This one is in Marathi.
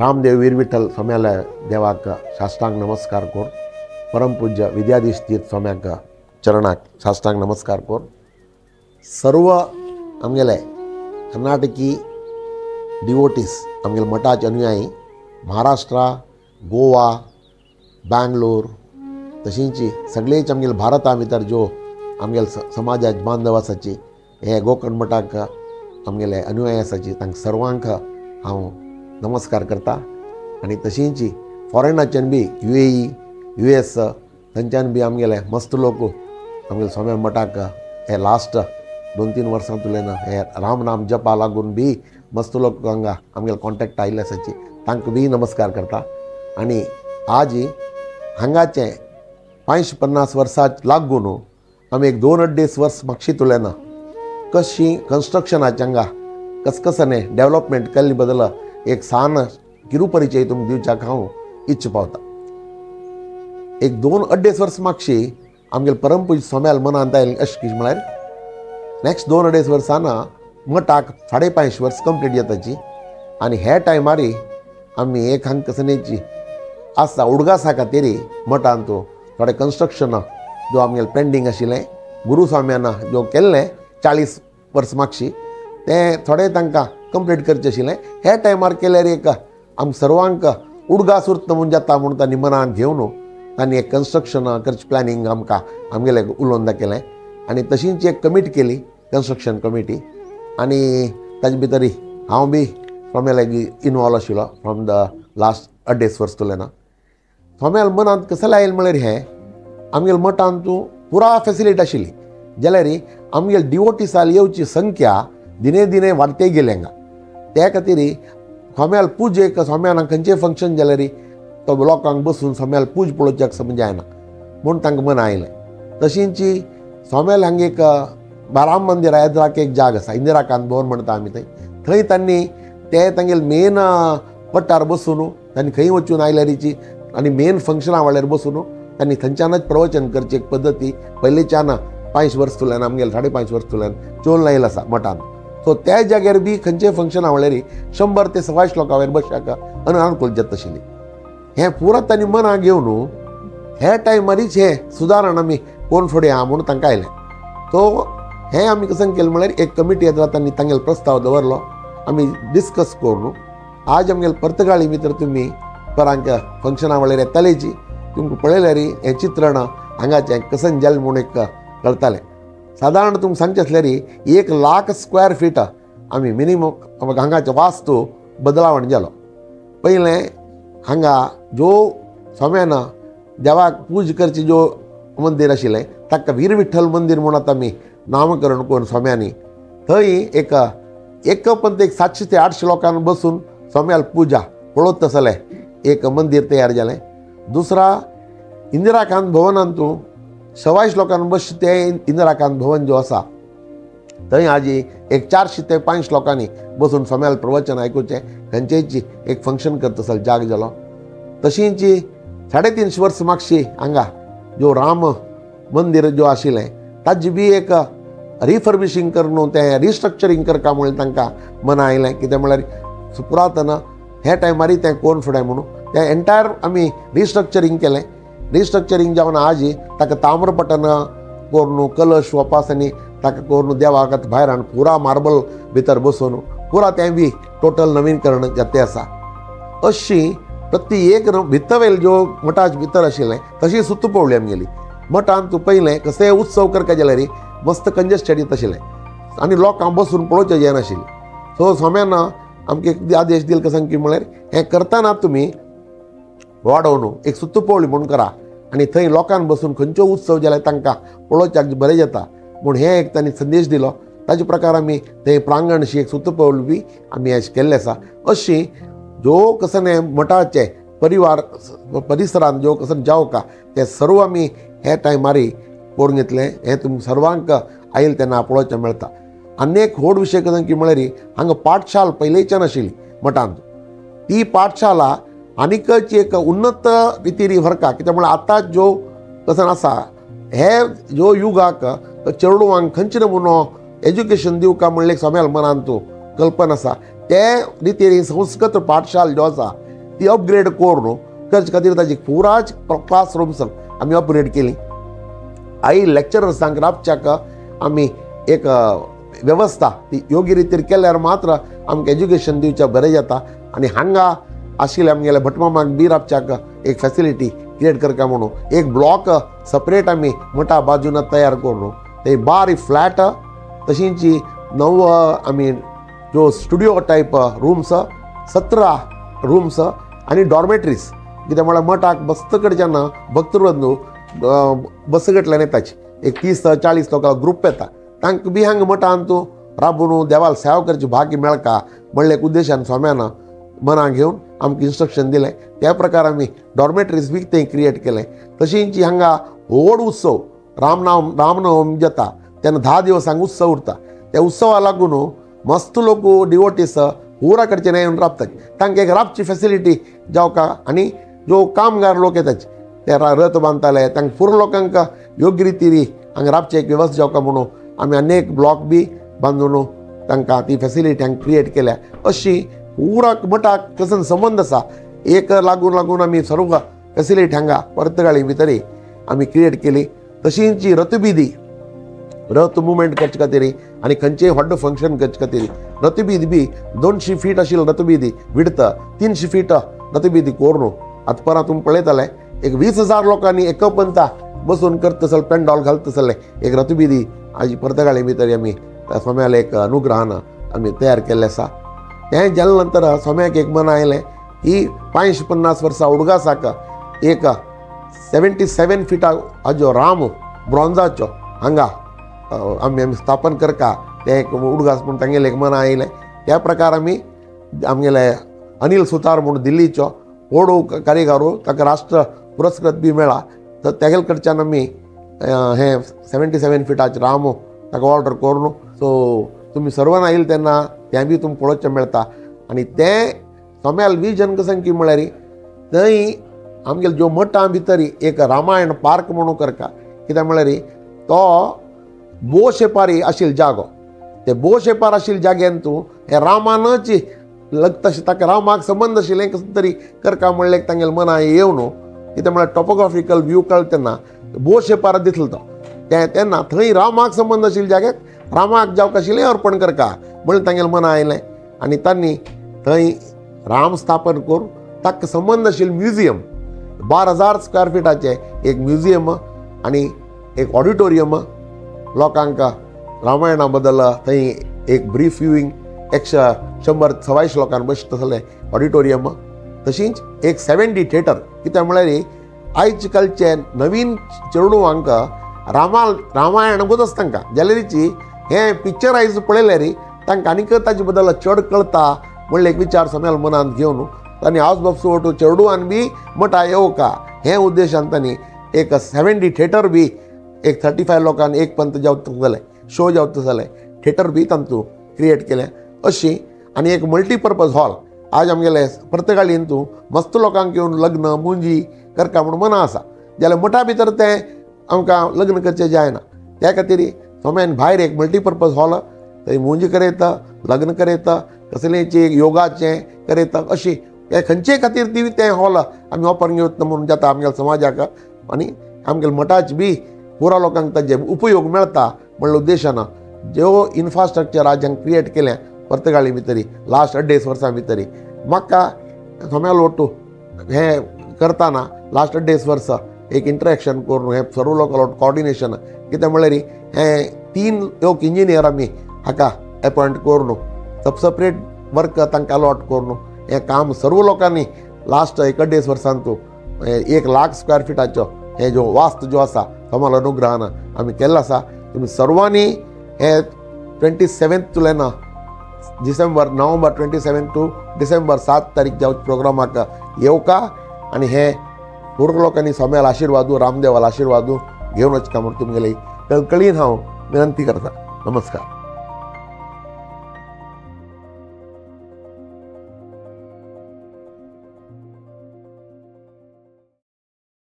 रामदेव वीर विठ्ठल स्वाम्याला देवाक साष्टांग नमस्कार कोर, परमपूज्य विद्याधीश तीर्थ स्वाम्याक चरणाक साष्टांग नमस्कार कोर। सर्व आमगेले कर्नाटकी डिवोटीस आमगेले मठाचे अनुयायी महाराष्ट्र, गोवा, बँगलोर तशींच सगळेच आमगेले भारता भितर जो आमगेले समाजाचे बांधव आसाची हे गोकर्ण मठाक आमगेले अनुयायी आसाची तांकां सर्वांक हांव नमस्कार करता। आनी तशींच फॉरेनाच्यान बी UAE, US थंयच्यान बी आमगेले मस्त लोक आमगेले स्वामी मठाक हे लास्ट 2-3 वर्सांतल्यान हे राम नाम जपा लागून बी मस्त लोक हांगा आमगेले कॉन्टॅक्ट आयिल्ले आसाची तांकां बी नमस्कार करता। आनी आज हांगाचे 50 वर्सां लागून आमी एक 2-2.5 वर्स मागशीत उलयना कशी कन्स्ट्रक्शनाचे हांगा कसकसाने डेवलपमेंट केल्ले बदल एक सान किरू परिचय तुमकां दिवच्याक हांव इच्छ पावता। एक 2-2.5 वर्स मागशी आमगेले परमपूज्य स्वाम्याल मनांत आयलें अशें की म्हळ्यार नेक्स्ट 2-2.5 वर्सान मठाक 5.5 वर्स कंप्लीट जाताची। आनी हे टायमार आमी एक हांगसनेची आसा उडगासा खातीर मठांत थोडे कन्स्ट्रक्शन जो आमगेले पेंडींग आशिल्लें गुरू स्वाम्यान जो केल्लें 40 वर्स मागशी तें थोडें तांकां कंप्लीट करचें आशिल्लें। हे टायमार केल्यार एक आम सर्वांक उडगास उरता म्हूण जाता म्हूण तांणी मनान घेवन तांणी एक कन्स्ट्रक्शन करचें प्लॅनिंग आमकां आमगेले उलोवन दाखयलें। आनी तशींच एक कमिटी केली कन्स्ट्रक्शन कमिटी आनी ताजे भितर हांव बी स्वाम्याला इनवॉल्व आशिल्लो फ्रॉम द लास्ट 2.5 वर्स तुलेना। स्वाम्याल मनांत कसलें आयलें म्हळ्यार हे आमगेले मठांत पुरा फेसिलिटी आशिल्ली जाल्यार आमगेले डिवोटीसाल येवची संख्या दिने दिने वाडते गेली हांगा। त्या खातीर स्वाम्याल पूजेक स्वाम्यान खंयचें फंक्शन जाल्यार तो लोकांक बसून स्वाम्याल पूज पळोवच्याक समज जायना म्हूण तांकां मन आयलें। तशींच स्वाम्याल हांगा एक राम मंदिर हैदराक एक जाग आसा इंदिराकांत भवन म्हणटा आमी थंय तांणी ते तांगेले मेन पट्टार बसून तांणी खंय वचून आयल्यारीची आनी मेन फंक्शना वेळार बसून तांणी थंयच्यानच प्रवचन करची एक पद्दती पयलींच्यान 5 वर्स तुल्यान आमगेले 5.5 वर्स तुल्यान चोवन लायला आसा मठान। सो त्या जाग्यार बी खंयचे फंक्शना वेळार 100 ते 125 लोकां वयर बसच्याक अनअनुकूल जाता आशिल्ली। हें पुरो तांणी मनाक घेवन हे टायमारीच हे सुदारण आमी कोण फुडें आहा म्हूण तांकां आयलें। सो हें आमी कशें केलें म्हळ्यार एक कमिटी येता तांणी तांगेलो प्रस्ताव दवरलो आमी डिस्कस करून आज आमगेले पर्तगाळी भितर तुमी परांक फंक्शना वेळार येतालेची तुमकां पळयल्यार हें चित्रण हांगाचें कसन जालें म्हूण एक कळटालें। सादारण तुमकां सांगचें आसल्यार 1 लाख स्क्वेअर फीट आमी मिनिमम हांगाचें वास्तू बदलावण जालो। पयलें हांगा जो स्वाम्यान देवाक पूज करची जो मंदिर आशिल्लें ताका वीर विठ्ठल मंदिर म्हूण आतां आमी नामकरण करून स्वाम्यांनी थंय एक पण 700 ते 800 लोकांक बसून स्वाम्याल पूजा पळोवत तसलें एक मंदिर तयार जालें। दुसरा इंदिराकांत भवनांत 120 लोकांक बस ते इंदिराकांत भवन जो आसा थंय आज एक 400 ते 500 लोकांनी बसून स्वाम्याल प्रवचन आयकुचें खंयचेच एक फंक्शन करता आसले जाग जालो। तशींच 350 वर्स मागशी हांगा जो राम मंदिर जो आशिल्लें ताजी बी एक रिफर्बिशिंग करून तें रिस्ट्रक्चरींग करता म्हूण तांकां मन आयलें। कितें म्हळ्यार पुरातन हे टायमार तें कोण फुडें म्हणून तें एंटायर आमी रिस्ट्रक्चरींग केलें। रिस्ट्रक्चरींग जावन आज ताका ताम्रपटन करून कलश वपास आनी ताका करून देवाक भायर हाडून पुरा मार्बल भितर बसून पुरा तें बी टोटल नवीनकरण जातें आसा। अशी प्रति एक भितवेल जो मठाचे भितर आशिल्लें तशी सुत्तपवळी आमगेली मठांत पयलें कशें उत्सव करता जाल्यार मस्त कंजेस्टेड येता आशिल्लें आनी लोकांक बसून पळोवचें जायनाशिल्लें। सो स्वाम्यान आमकां एक आदेश दिलो कसां की म्हळ्यार हें करतना तुमी वाडोवन एक सुत्तपवळी म्हूण करा आनी थंय लोकांक बसून खंयचो उत्सव जाल्यार तांकां पळोवच्याक बरें जाता म्हूण हें एक तांणी संदेश दिलो। ताजे प्रकार आमी थंय प्रांगण अशी एक सुत्तपवळी बी आमी हें केल्लें आसा। अशी जो कसं मठाचे परिसरांत जो कसं जावका ते सर्व आमी हे टायमार करून घेतलें। हें तुमकां सर्वांक आयिल्लें तेन्ना पळोवचें मेळटा। आनी एक व्हड विशय कसां की म्हळ्यार हांगा पाठशाला पयलींच्यान आशिल्ली मठांत ती पाठशाला आनीकच एक उन्नत रितीन व्हरका। कित्याक म्हळ्यार आतां जो कसं आसा हे जो युगाक चेडवांक खंयचे नमुनो एज्युकेशन दिवका म्हणलें स्वाम्याल मनांत कल्पना आसा ते रितीन संस्कृत पाठशाला जो आसा ती अपग्रेड करून करचे खातीर ताची पुराच क्लासरूम्स आमी अपग्रेड केली. आई लेक्चरर्सांक राबच्याक आमी एक व्यवस्था ती योग्य रितीन केल्यार मात्र आमकां एज्युकेशन दिवचें बरें जाता. आनी हांगा आशिल्ले आमगेले भटमामाक बी राबच्याक एक फॅसिलिटी क्रिएट करता म्हणून एक ब्लॉक सेपरेट आमी मठा बाजून तयार करून ते बारी फ्लॅट तशींच 9 आमी जो स्टुडिओ टायप रूम्स 17 रूम्स आनी डॉर्मेटरीज. कित्याक म्हळ्यार मठाक बसत कडच्यान भक्तवृंद बसगटल्यान येताची एक 30-40 लोकां ग्रूप येता. तांकां बी हांगा मठान तूं राबून देवाल सेवा करची भाग्य मेळका म्हणले एक उद्देशान स्वाम्यान मनाक घेवन आमकां इन्स्ट्रक्शन दिलें. त्या प्रकार आमी डॉर्मेटरीज बी थंय क्रिएट केलें. तशींच हांगा व्हड उत्सव रामनवमी जाता तेन्ना 10 दिवसांक उत्सव उरता. त्या उत्सवाक लागून मस्त लोक डिवोटीस पुरा कडच्यान येवन राबतात. तांकां एक राबची फॅसिलिटी जावका आनी जो कामगार लोक येतात ते रथ बांदताले तांकां पुरो लोकांक योग्य रितीन हांगा राबची एक वेवस्था जावका म्हणून आमी अनेक ब्लॉक बी बांदून तांकां ती फॅसिलिटी हांगा क्रिएट केल्या. अशी पुरा मठाक कसन संबंध आसा एक लागून आमी सर्व फॅसिलिटी हांगा पर्तगाळी भितर आमी क्रिएट केली. तशींच रथबिदी रथ मुवमेंट करचे खातीर आनी खंयचेय व्हडलें फंक्शन करचे खातीर रथबिदी बी 200 फीट आशिल्ली रथबिदी विड्थ 300 फीट रथबिदी करून आतां परत तुमी पळयताले एक 20,000 लोकांनी एकपंथा बसून करतसले पेंडॉल घालतसले एक रथबिदी आज पर्तगाळी भितर आमी स्वाम्याले एक अनुग्रहान आमी तयार केल्लें आसा. तें जाले नंतर स्वाम्याक एक मन आयलें की 550 वर्सां उडगासाक एक 77 फिटा हाजो राम ब्रॉन्झाचो हांगा आमी स्थापन करका तें एक उडगास म्हूण तांगेलें एक मन आयलें. त्या प्रकार आमी आमगेले अनिल सुतार म्हूण दिल्लीचो व्हड कारिगारू ताका राष्ट्र पुरस्कृत बी मेळ्ळा. तर तेगेले कडच्यान आमी हे 77 फिटाचे राम ताका ऑर्डर करून सो तुमी सर्वान आयिल्ले तेन्ना तें बी तुमकां पळोवचें मेळटा. आनी तें सोम्याल जनसंख्या म्हळ्यार थंय आमगेले ज्यो मठा भितर एक रामायण पार्क म्हणून करता. कित्याक म्हळ्यार तो बो शेपार आशिल्लो जागो ते बो शेपार आशिल्ल्या जाग्यान तूं हे रामानच तशें ताका रामाक संबंद आशिल्लें कसं तरी करता म्हणलें तांगेलें मना येवन कित्याक म्हळ्यार टॉपोग्राफिकल व्यू कळ्ळो तेन्ना बो शेपार दिसलो तो तेन्ना थंय रामाक संबंद आशिल्ल्या जाग्याक रामाक जावक आशिल्लें अर्पण करता म्हणून तांगेलें मना आयलें. आनी तांणी थंय राम स्थापन करून ताका संबंद आशिल्लें म्युजियम 12,000 स्क्वेअर फिटाचें एक म्युजियम आनी एक ऑडिटोरियम लोकांक रामायणा बद्दल थंय एक ब्रीफ व्ह्यूइंग 100-120 लोकांक बसतले ऑडिटोरियम. तशींच एक 7D थिएटर कित्याक म्हळ्यार आयज कालचे नवीन चेडूवांक रामायण बोदस तांकां जाल्यारीची हें पिक्चरायज पळयल्यार तांकां आनीक ताजे बद्दल चड कळटा म्हणलें एक विचार सोम्याल मनांत घेवन तांणी हावस बाबसो चेडूवान बी मठा येवका हे उद्देशान तांणी एक 7D थिएटर बी एक 35 लोकांक एक पंत जावतले शो जावतले थिएटर बी तांतूं क्रिएट केलें. अशी आनी एक मल्टीपर्पज हॉल आज आमगेले पर्तगाळीन तूं मस्त लोकांक येवन लग्न मुंजी करता म्हणून मना आसा जाल्यार मठा भितर तें आमकां लग्न करचें जायना. त्या खातीर सोम्यान भायर एक मल्टीपर्पज हॉल थंय मुंजी करयता लग्न करयता कसलेंचें योगाचें करयता अशी हे खंयचे खातीर ती तें हॉल आमी वापरून घेवता म्हणून जाता आमगेल्या समाजाक आनी आमगेल्या मठाचे बी पुरा लोकांक ताजे उपयोग मेळटा म्हणल्या उद्देशान ज्यो इन्फ्रास्ट्रक्चर आज हांगा क्रिएट केलें पर्तगाळी भितर लास्ट 2.5 वर्सां भितर म्हाका सोम्याल ओटू हें करतना लास्ट 2.5 वर्सां एक इंटरेक्शन करून हें सर्व लोकां कॉर्डिनेशन कित्याक म्हळ्यार हें 3 लोक इंजिनियर आमी हाका अपॉयंट करून सेपरेट वर्क तांकां अलॉट करून हें काम सर्व लोकांनी लास्ट 1.5 वर्सांत 1 लाख स्क्वेअर फिटाचो हे जो वास्त जो आसा सोमाल अनुग्रहान आमी केल्लो आसा. तुमी सर्वांनी हे 27 नोव्हेंबर 27 टू डिसेंबर 7 तारीख जावचे प्रोग्रामाक येवका आनी हे पूर्ण लोकांनी सोम्याल आशिर्वादू रामदेवाल आशिर्वादू घेवन वचका म्हूण तुमगेली कळकळीन हांव विनंती करता. नमस्कार.